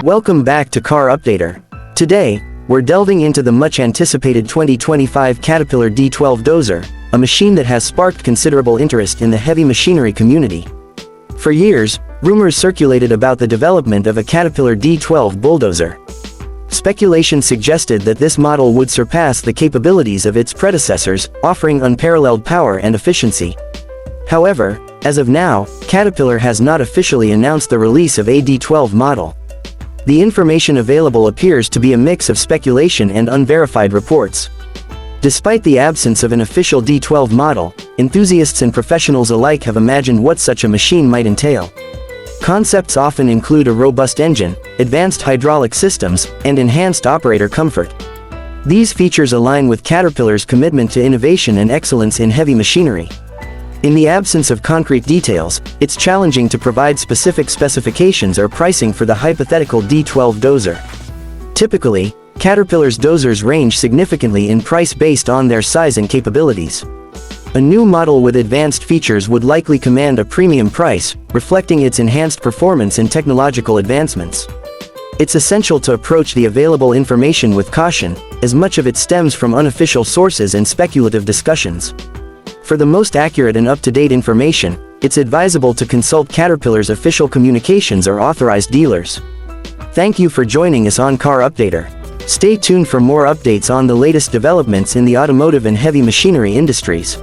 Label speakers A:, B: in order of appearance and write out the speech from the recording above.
A: Welcome back to Car Updater. Today, we're delving into the much-anticipated 2025 Caterpillar D12 Dozer, a machine that has sparked considerable interest in the heavy machinery community. For years, rumors circulated about the development of a Caterpillar D12 Bulldozer. Speculation suggested that this model would surpass the capabilities of its predecessors, offering unparalleled power and efficiency. However, as of now, Caterpillar has not officially announced the release of a D12 model. The information available appears to be a mix of speculation and unverified reports. Despite the absence of an official D12 model, enthusiasts and professionals alike have imagined what such a machine might entail. Concepts often include a robust engine, advanced hydraulic systems, and enhanced operator comfort. These features align with Caterpillar's commitment to innovation and excellence in heavy machinery. In the absence of concrete details, it's challenging to provide specific specifications or pricing for the hypothetical D12 Dozer. Typically, Caterpillar's dozers range significantly in price based on their size and capabilities. A new model with advanced features would likely command a premium price, reflecting its enhanced performance and technological advancements. It's essential to approach the available information with caution, as much of it stems from unofficial sources and speculative discussions. For the most accurate and up-to-date information, it's advisable to consult Caterpillar's official communications or authorized dealers. Thank you for joining us on Car Updater. Stay tuned for more updates on the latest developments in the automotive and heavy machinery industries.